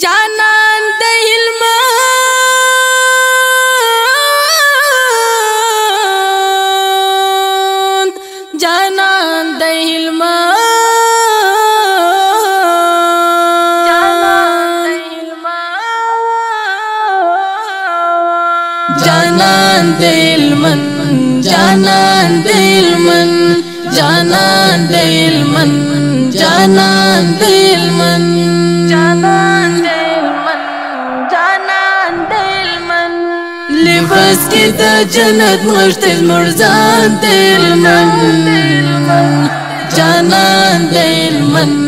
جانان د هلمند جانان د هلمند جانان د هلمند جانان د هلمند جانان د هلمند جانان د هلمند جانان د هلمند جانان د هلمند لباس کې د جنت مشته مرزان د هلمند جانان د هلمند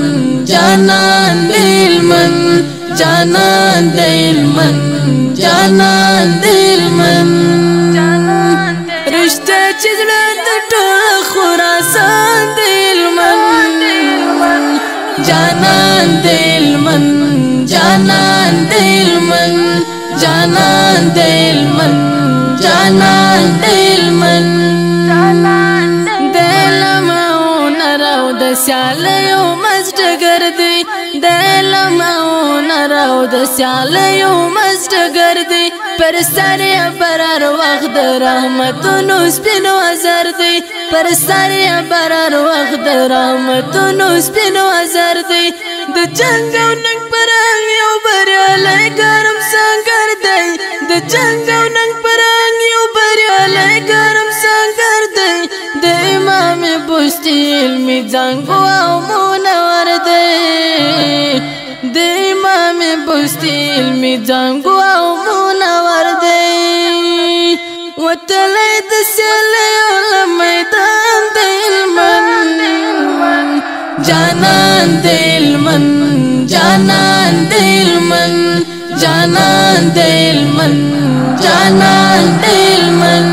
جانان د هلمند جانان د هلمند جانان د هلمند رشته چې زړه د ټول خراسان د هلمند جانان د هلمند جانان د هلمند جانان د هلمند جانان د هلمند د لمعونه راو د سیالیو مزدګر دی د لمعونه راو د سیالیو مزدګر دی پر ساري برار وخت د رحمتونو سپینو ازر دی پر ساري برار وخت د رحمتونو سپینو ازر دی د جنگ او ننګ پرنګ یو بریالی ګرم سنگر دی د جنگ او ننګ پرنګ یو بریالی ګرم سنگر دی د امام بشتی علمي زنګو او منور دی د امام بشتی علمي زنګو او منور دی وتلی د سیالیو له میدان د هلمند جانان د هلمند جانان د هلمند جانان د هلمند جانان د هلمند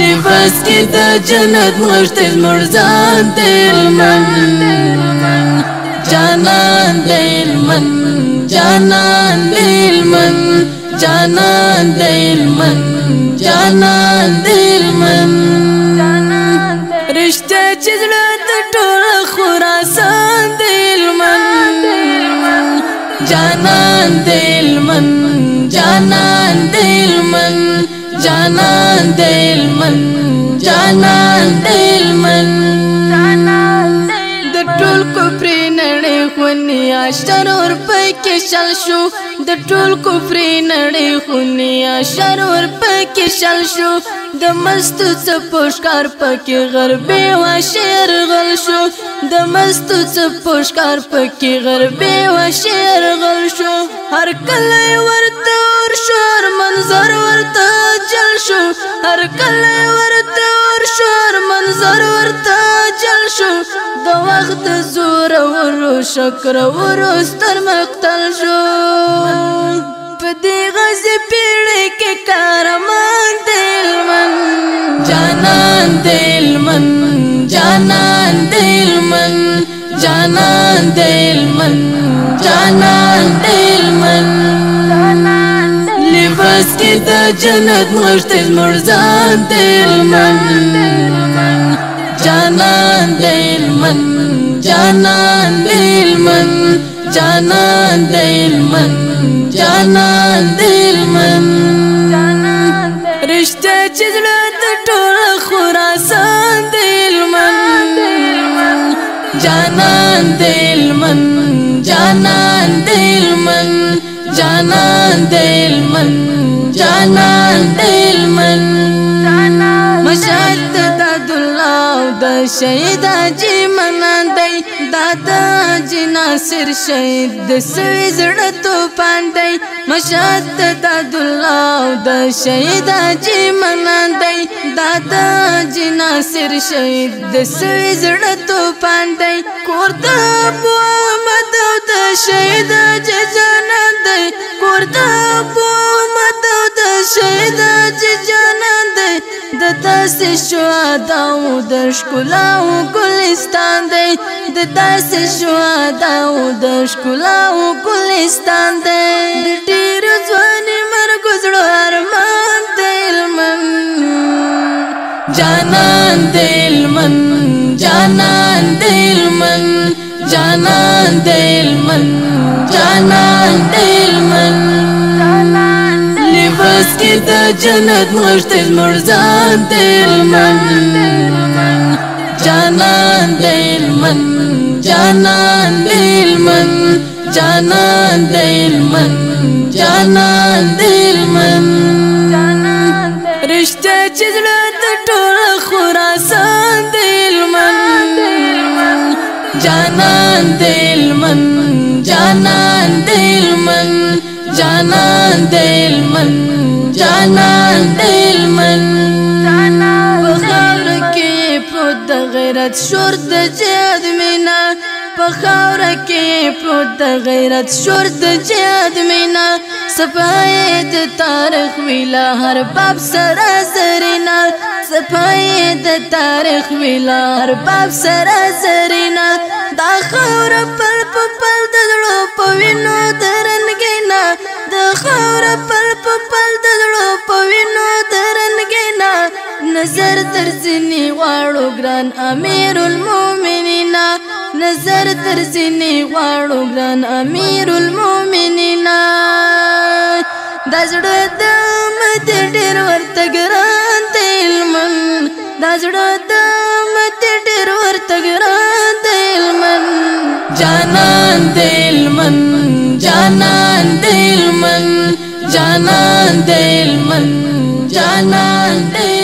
لباس کې د جنت مشته مرزان د هلمند جانان د هلمند جانان د هلمند جانان د هلمند جانان د هلمند رشته چې زړه د ټول خراسان د هلمند جانان د هلمند جانان د هلمند جانان د هلمند جانان د هلمند د ټول کفري نړۍ خوني اشرور پکې شل شو د ټول کفري نړۍ خوني اشرور پکې شل شو د مستو څپوشکار پکې غربي واشر غل شو د مستو څپوشکار پکې غربي واشر غل شو هر کله ورته ور شو منظر ورته جل شو هر کله ورته ور شو منظر ورته جل شو د وخت زور ورو شکر ورو ستر مقتل شو په دې غزي پیړۍ کې کارمان د هلمند جانان د هلمند جانان د هلمند جانان د هلمند جانان د هلمند لباس کې د جنت مشته مرزان د هلمند جانان د هلمند جانان د هلمند جانان د هلمند جانان د هلمند رشته چې زړه د ټول خراسان د هلمند جانان د هلمند جانان د هلمند جانان د هلمند جانان د هلمند مشهد د الله د شهید حاجي منان دی دادا جی ناصر شهید د سوي زړه توپان دی مشهد د الله د شهید حاجي منان دی دادا جی ناصر شهید د سوي زړه توپان دی کور د ابو احمد او د شهید حاجي جانان دی کور د ابو احمد او د شهید حاجي جانان دی د داسې شهداو د ښکلاو ګلستان دی د داسې شهداو د ښکلاو ګلستان دی د ډېرو ځواني مرګو زړو ارمان د هلمند جانان د هلمند جانان د هلمند جانان د هلمند جانان دلمن لباس کی دا جنت مشتل مرزان دلمن جانان دلمن جانان دلمن جانان دلمن جانان دلمن رشتہ چزڑا ټول خراسان دلمن جانان دلمن جانان دلمن جانان دلمن جانان دلمن بخار کې پروت د غیرت شور د جهاد مینا بخار کې پروت د غیرت شور د جهاد مینا صفای د تاریخ ویلا هر باب سره زرینا صفای د تاریخ ویلا هر باب سره زرینا دا خور پل پل د زړه په وینو درنګینا د خور پل پل د زړه په وینو درنګینا نظر تر سینې واړو ګران امیر المؤمنین نظر تر سینې واړو ګران امیر المؤمنین دا زړه د مت ډېر ورته ګران دلمن دا زړه د مت ډېر ورته ګران دلمن جانان دلمن جانان دلمن جانان دلمن جانان دلمن